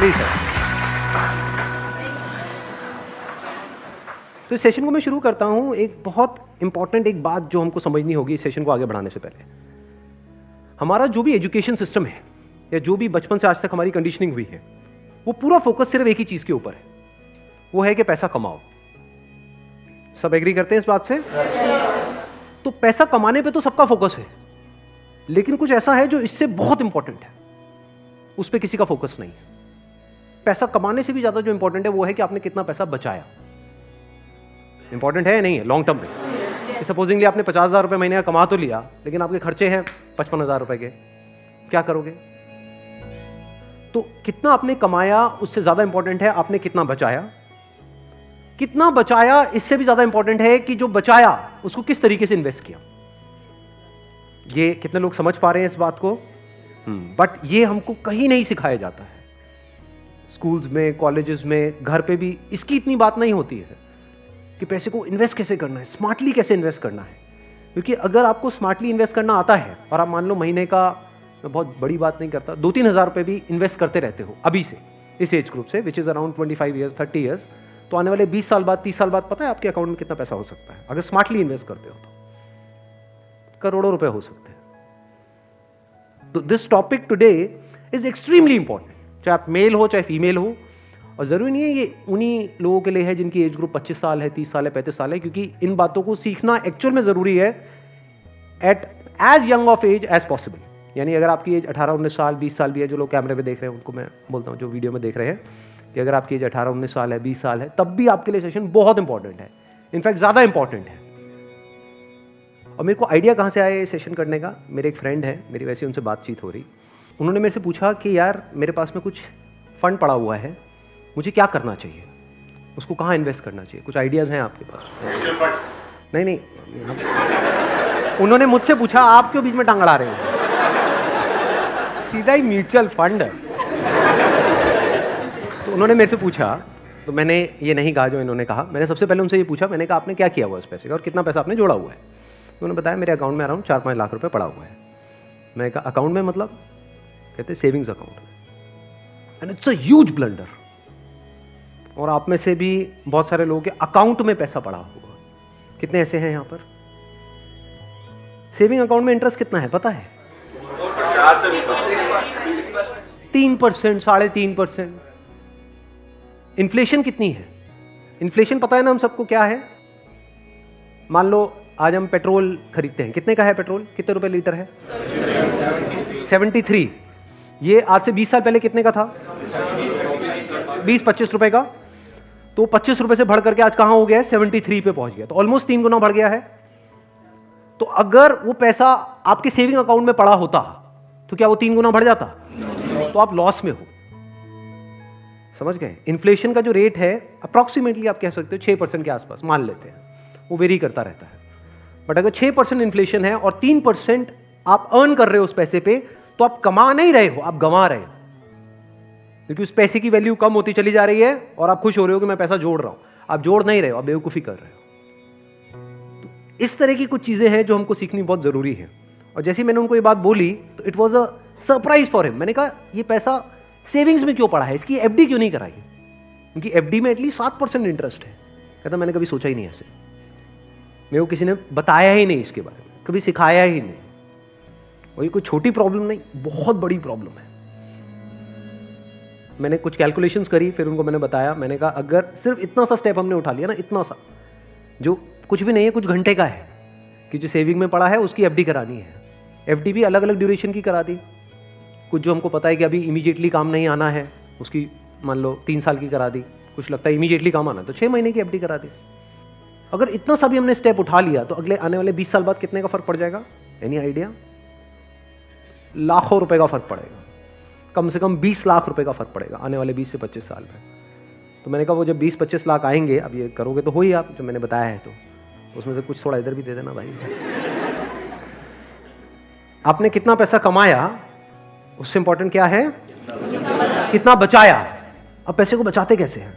Very sir. तो इस session को मैं शुरू करता हूं। एक बहुत इंपॉर्टेंट एक बात जो हमको समझनी होगी इस सेशन को आगे बढ़ाने से पहले, हमारा जो भी एजुकेशन सिस्टम है या जो भी बचपन से आज तक हमारी कंडीशनिंग हुई है, वो पूरा फोकस सिर्फ एक ही चीज के ऊपर है, वो है कि पैसा कमाओ। सब एग्री करते हैं इस बात से? तो पैसा कमाने पे तो सबका फोकस है, लेकिन कुछ ऐसा है जो इससे बहुत इंपॉर्टेंट है, उस पर किसी का फोकस नहीं है। पैसा कमाने से भी ज्यादा जो इंपॉर्टेंट है वो है कि आपने कितना पैसा बचाया। इंपॉर्टेंट है या नहीं है लॉन्ग टर्म में? सपोजिंगली आपने 50,000 रुपए महीने का कमा तो लिया, लेकिन आपके खर्चे हैं 55,000 रुपए के, क्या करोगे? तो कितना आपने कमाया उससे ज्यादा इंपॉर्टेंट है आपने कितना बचाया। कितना बचाया इससे भी ज्यादा इंपॉर्टेंट है कि जो बचाया उसको किस तरीके से इन्वेस्ट किया। ये कितने लोग समझ पा रहे हैं इस बात को? बट ये हमको कहीं नहीं सिखाया जाता है। स्कूल्स में, कॉलेजेस में, घर पे भी इसकी इतनी बात नहीं होती है कि पैसे को इन्वेस्ट कैसे करना है, स्मार्टली कैसे इन्वेस्ट करना है। क्योंकि अगर आपको स्मार्टली इन्वेस्ट करना आता है और आप मान लो महीने का, मैं बहुत बड़ी बात नहीं करता, 2-3 हज़ार रुपए भी इन्वेस्ट करते रहते हो अभी से, इस एज ग्रुप से, which is around 25 years 30 years, तो आने वाले 20 साल बाद, 30 साल बाद पता है आपके अकाउंट में कितना पैसा हो सकता है अगर स्मार्टली इन्वेस्ट करते हो तो? करोड़ों रुपए हो सकते हैं। तो this topic today is extremely important, चाहे आप मेल हो चाहे फीमेल हो। और जरूरी नहीं है ये उन्हीं लोगों के लिए है जिनकी एज ग्रुप 25 साल है, 30 साल है, 35 साल है, क्योंकि इन बातों को सीखना एक्चुअल में जरूरी है at as young of age as possible. यानी अगर आपकी एज 18-19 साल, 20 साल भी है, जो लोग कैमरे पे देख रहे हैं उनको मैं बोलता हूँ, जो वीडियो में देख रहे हैं, कि अगर आपकी एज 18-19 साल है, 20 साल है, तब भी आपके लिए सेशन बहुत इंपॉर्टेंट है, इनफैक्ट ज्यादा इंपॉर्टेंट है। और मेरे को आइडिया कहाँ से आया ये सेशन करने का? मेरे एक फ्रेंड है, मेरी वैसे उनसे बातचीत हो रही, उन्होंने मेरे से पूछा कि यार मेरे पास में कुछ फंड पड़ा हुआ है, मुझे क्या करना चाहिए, उसको कहाँ इन्वेस्ट करना चाहिए, कुछ आइडियाज हैं आपके पास? नहीं, उन्होंने मुझसे पूछा आप क्यों बीच में टांग अड़ा रहे हो, सीधा ही म्यूचुअल फंड है। तो उन्होंने मेरे से पूछा, तो मैंने ये नहीं कहा जो इन्होंने कहा, मैंने सबसे पहले उनसे ये पूछा, मैंने कहा आपने क्या किया हुआ इस पैसे का और कितना पैसा आपने जोड़ा हुआ है? उन्होंने बताया मेरे अकाउंट में अराउंड 4-5 लाख रुपए पड़ा हुआ है। मैंने कहा अकाउंट में मतलब? कहते सेविंग्स अकाउंट में। And it's a huge blunder. और आप में से भी बहुत सारे लोगों के अकाउंट में पैसा पड़ा होगा। कितने ऐसे हैं यहां पर? सेविंग अकाउंट में इंटरेस्ट कितना है पता है? 3%, 3.5%। इन्फ्लेशन कितनी है? इन्फ्लेशन पता है ना हम सबको क्या है? मान लो आज हम पेट्रोल खरीदते हैं, कितने का है पेट्रोल? कितने रुपए लीटर है? 73। ये आज से 20 साल पहले कितने का था? 20-25 रुपए का। तो 25 रुपए से बढ़ करके आज कहां हो गया है? 73 पे पहुंच गया। तो ऑलमोस्ट 3 गुना बढ़ गया है। तो अगर वो पैसा आपके सेविंग अकाउंट में पड़ा होता तो क्या वो 3 गुना बढ़ जाता? तो आप लॉस में हो। समझ गए? इन्फ्लेशन का जो रेट है अप्रोक्सीमेटली आप कह सकते हो 6% के आसपास मान लेते हैं, वो वेरी करता रहता है। बट अगर 6% इन्फ्लेशन है और 3% आप अर्न कर रहे हो उस पैसे पे, तो आप कमा नहीं रहे हो, आप गंवा रहे हो, क्योंकि उस पैसे की वैल्यू कम होती चली जा रही है और आप खुश हो रहे हो कि मैं पैसा जोड़ रहा हूं। आप जोड़ नहीं रहे हो, आप बेवकूफी कर रहे हो। तो इस तरह की कुछ चीजें हैं जो हमको सीखनी बहुत जरूरी है। और जैसे मैंने उनको ये बात बोली तो it was a surprise for him. मैंने कहा ये पैसा सेविंग्स में क्यों पड़ा है, इसकी एफडी क्यों नहीं कराई? क्योंकि एफडी में एटलीस्ट 7% इंटरेस्ट है। कहता मैंने कभी सोचा ही नहीं ऐसे, मेरे को किसी ने बताया ही नहीं इसके बारे में, कभी सिखाया ही नहीं। और ये कोई छोटी प्रॉब्लम नहीं, बहुत बड़ी प्रॉब्लम है। मैंने कुछ कैलकुलेशंस करी, फिर उनको मैंने बताया। मैंने कहा अगर सिर्फ इतना सा स्टेप हमने उठा लिया ना, इतना सा जो कुछ भी नहीं है, कुछ घंटे का है, कि जो सेविंग में पड़ा है उसकी एफडी करानी है। एफडी भी अलग अलग ड्यूरेशन की करा दी। कुछ जो हमको पता है कि अभी इमीडिएटली काम नहीं आना है, उसकी मान लो 3 साल की करा दी। कुछ लगता है इमीडिएटली काम आना, तो 6 महीने की एफडी करा दी। अगर इतना सा भी हमने स्टेप उठा लिया तो अगले आने वाले 20 साल बाद कितने का फर्क पड़ जाएगा? Any idea? लाखों रुपए का फर्क पड़ेगा। कम से कम 20 लाख रुपए का फर्क पड़ेगा आने वाले 20 से 25 साल में। तो मैंने कहा वो जब 20-25 लाख आएंगे, अब ये करोगे तो हो ही आप, जो मैंने बताया है, तो उसमें से कुछ थोड़ा इधर भी दे देना भाई। आपने कितना पैसा कमाया उससे इंपॉर्टेंट क्या है? कितना बचाया। अब पैसे को बचाते कैसे हैं?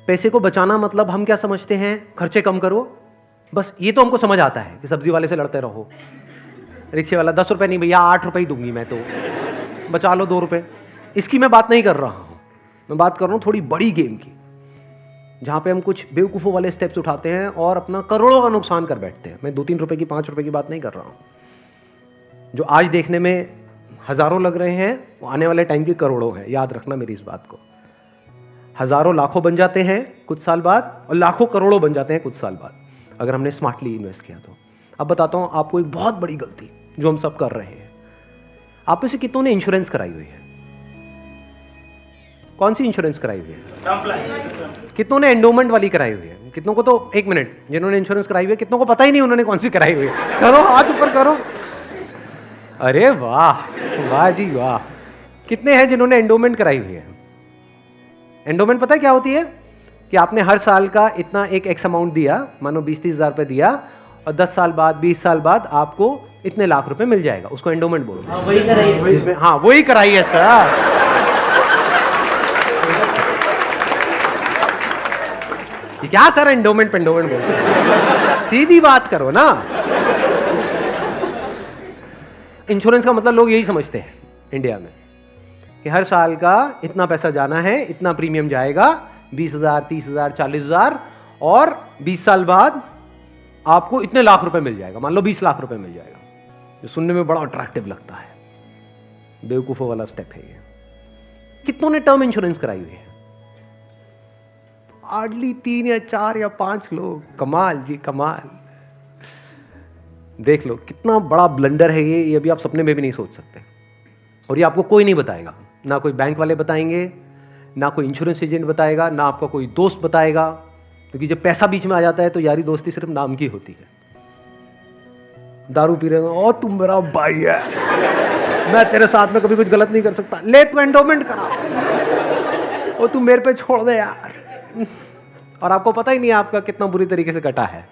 पैसे को बचाना मतलब हम क्या समझते हैं? खर्चे कम करो, बस ये तो हमको समझ आता है कि सब्जी वाले से लड़ते रहो, रिक्शे वाला 10 रुपए नहीं भैया 8 रुपए ही दूंगी मैं, तो बचा लो 2 रुपए। इसकी मैं बात नहीं कर रहा हूं, मैं बात कर रहा हूं थोड़ी बड़ी गेम की, जहां पे हम कुछ बेवकूफ़ों वाले स्टेप्स उठाते हैं और अपना करोड़ों का नुकसान कर बैठते हैं। मैं 2-3 रुपए की, 5 रुपए की बात नहीं कर रहा हूं। जो आज देखने में हजारों लग रहे हैं वो आने वाले टाइम की करोड़ों है। याद रखना मेरी इस बात को। हजारों लाखों बन जाते हैं कुछ साल बाद और लाखों करोड़ों बन जाते हैं कुछ साल बाद, अगर हमने स्मार्टली इन्वेस्ट किया तो। अब बताता हूं आपको एक बहुत बड़ी गलती जो हम सब कर रहे हैं। आप में से कितनों ने इंश्योरेंस कराई हुई है? कौन सी इंश्योरेंस कराई हुई है? कितनों ने एंडोमेंट वाली कराई हुई है? कितनों को तो, एक मिनट, जिन्होंने इंश्योरेंस कराई हुई है कितनों को पता ही नहीं उन्होंने कौन सी कराई हुई है? करो, हाथ ऊपर करो। अरे वाह, वाह जी वाह। कितने हैं जिन्होंने एंडोमेंट कराई हुई है? एंडोमेंट पता है क्या होती है? कि आपने हर साल का इतना एक एक्स अमाउंट दिया, मानो 20-30 हज़ार रुपए दिया, और 10 साल बाद, 20 साल बाद आपको इतने लाख रुपए मिल जाएगा। उसको एंडोमेंट बोलो। हाँ, वही कराई। हाँ, वही कराई है सर। क्या सर एंडोमेंट पेंडोमेंट बोलते? सीधी बात करो ना। इंश्योरेंस का मतलब लोग यही समझते हैं इंडिया में कि हर साल का इतना पैसा जाना है, इतना प्रीमियम जाएगा, 20,000, 30,000, 40,000, और 20 साल बाद आपको इतने लाख रुपए मिल जाएगा। मान लो 20 लाख रुपए मिल जाएगा, जो सुनने में बड़ा अट्रैक्टिव लगता है। बेवकूफों वाला स्टेप है ये। कितनों ने टर्म इंश्योरेंस कराई हुई है? हार्डली 3 या 4 या 5 लोग। कमाल जी कमाल। देख लो कितना बड़ा ब्लंडर है ये अभी आप सपने में भी नहीं सोच सकते। और ये आपको कोई नहीं बताएगा, ना कोई बैंक वाले बताएंगे, ना कोई इंश्योरेंस एजेंट बताएगा, ना आपका कोई दोस्त बताएगा, क्योंकि जब पैसा बीच में आ जाता है तो यारी दोस्ती सिर्फ नाम की होती है। दारू पी रहे हो और तुम मेरा भाई है, मैं तेरे साथ में कभी कुछ गलत नहीं कर सकता, ले तू एंडोमेंट करा, और तुम मेरे पे छोड़ दे यार। और आपको पता ही नहीं आपका कितना बुरी तरीके से कटा है।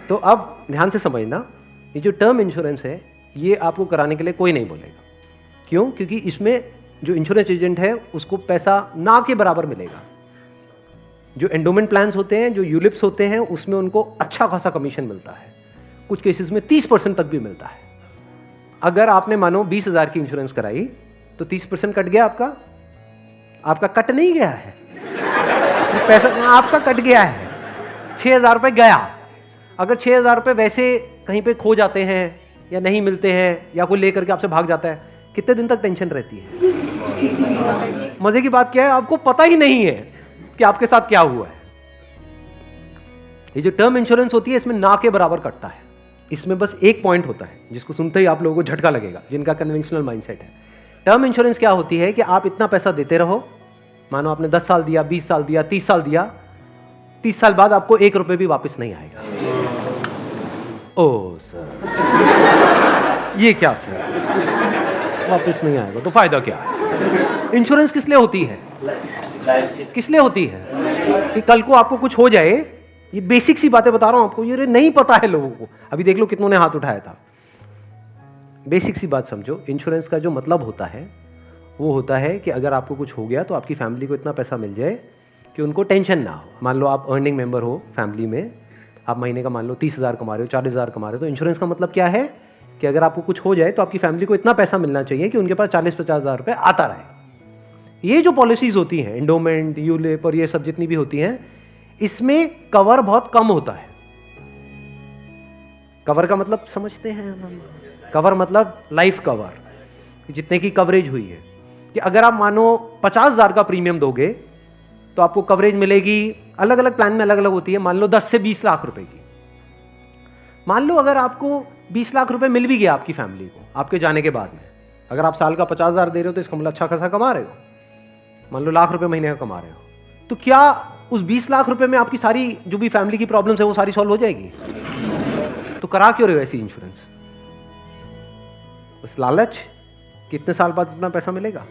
तो अब ध्यान से समझना, ये जो टर्म इंश्योरेंस है ये आपको कराने के लिए कोई नहीं बोलेगा। क्यों? क्योंकि इसमें जो इंश्योरेंस एजेंट है उसको पैसा ना के बराबर मिलेगा। जो एंडोमेंट प्लान्स होते हैं, जो यूलिप्स होते हैं, उसमें उनको अच्छा खासा कमीशन मिलता है, कुछ केसेस में 30% तक भी मिलता है। अगर आपने मानो 20,000 की इंश्योरेंस कराई तो 30% कट गया आपका कट नहीं गया है, पैसा आपका कट गया है। 6,000 रुपए गया। अगर 6,000 रुपए वैसे कहीं पे खो जाते हैं या नहीं मिलते हैं या कोई लेकर के आपसे भाग जाता है, कितने दिन तक टेंशन रहती है? मजे की बात क्या है, आपको पता ही नहीं है कि आपके साथ क्या हुआ है। ये जो टर्म इंश्योरेंस होती है इसमें ना के बराबर कटता है। इसमें बस एक पॉइंट होता है जिसको सुनते ही आप लोगों को झटका लगेगा, जिनका कन्वेंशनल माइंडसेट है। टर्म इंश्योरेंस क्या होती है कि आप इतना पैसा देते रहो, मानो आपने 10 साल दिया, 20 साल दिया, 30 साल दिया, 30 साल बाद आपको 1 रुपए भी वापस नहीं आएगा। ओ सर, ये क्या सर, वापस नहीं आएगा तो फायदा क्या है? इंश्योरेंस किस लिए होती है? किस लिए होती है? कि कल को आपको कुछ हो जाए। ये बेसिक सी बातें बता रहा हूं आपको, ये नहीं पता है लोगों को। अभी देख लो कितनों ने हाथ उठाया था। बेसिक सी बात समझो, इंश्योरेंस का जो मतलब होता है वो होता है कि अगर आपको कुछ हो गया तो आपकी फैमिली को इतना पैसा मिल जाए कि उनको टेंशन ना हो। मान लो आप अर्निंग मेंबर हो फैमिली में, आप महीने का मान लो 30,000 कमा रहे हो, 40,000 कमा रहे हो, तो इंश्योरेंस का मतलब क्या है कि अगर आपको कुछ हो जाए तो आपकी फैमिली को इतना पैसा मिलना चाहिए कि उनके पास 40-50 हज़ार रुपये आता रहे। ये जो पॉलिसीज होती हैं, एंडोमेंट, यूलिप और ये सब जितनी भी होती हैं, इसमें कवर बहुत कम होता है। कवर का मतलब समझते हैं? कवर मतलब लाइफ कवर, जितने की कवरेज हुई है। कि अगर आप मानो 50,000 का प्रीमियम दोगे तो आपको कवरेज मिलेगी, अलग अलग प्लान में अलग अलग होती है, मान लो 10 से 20 लाख रुपए की। मान लो अगर आपको 20 लाख रुपए मिल भी गया आपकी फैमिली को आपके जाने के बाद में, अगर आप साल का 50,000 दे रहे हो तो इसका मतलब अच्छा खासा कमा रहे हो, मान लो लाख रुपए महीने का कमा रहे हो, तो क्या उस 20 लाख रुपए में आपकी सारी जो भी फैमिली की प्रॉब्लम्स है वो सारी सॉल्व हो जाएगी? तो करा क्यों रहे हो ऐसी इंश्योरेंस? बस लालच, कितने साल बाद इतना पैसा मिलेगा?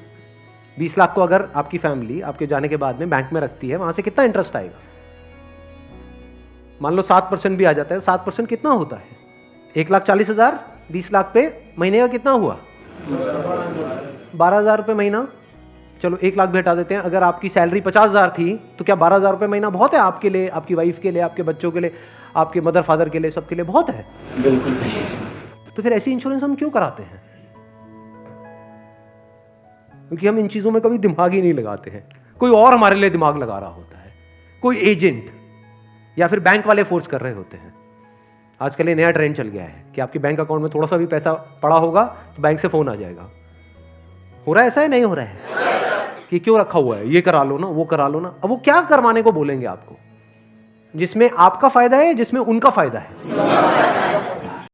20 लाख को अगर आपकी फैमिली आपके जाने के बाद में बैंक में रखती है, वहां से कितना इंटरेस्ट आएगा? मान लो 7% भी आ जाता है। 7% कितना होता है? 1,40,000, 20 लाख पे महीने का कितना हुआ? 12,000 रुपए महीना। चलो 1 लाख भी हटा देते हैं। अगर आपकी सैलरी 50,000 थी तो क्या 12,000 रुपए महीना बहुत है आपके लिए, आपकी वाइफ के लिए, आपके बच्चों के लिए, आपके मदर फादर के लिए, सबके लिए बहुत है? बिल्कुल। तो फिर ऐसी इंश्योरेंस हम क्यों कराते हैं? क्योंकि हम इन चीज़ों में कभी दिमाग ही नहीं लगाते हैं, कोई और हमारे लिए दिमाग लगा रहा होता है, कोई एजेंट या फिर बैंक वाले फोर्स कर रहे होते हैं। आजकल ये नया ट्रेंड चल गया है कि आपके बैंक अकाउंट में थोड़ा सा भी पैसा पड़ा होगा तो बैंक से फोन आ जाएगा। हो रहा है ऐसा है, नहीं हो रहा है कि क्यों रखा हुआ है, ये करा लो ना, वो करा लो ना। अब वो क्या करवाने को बोलेंगे आपको, जिसमें आपका फायदा है, जिसमें उनका फायदा है।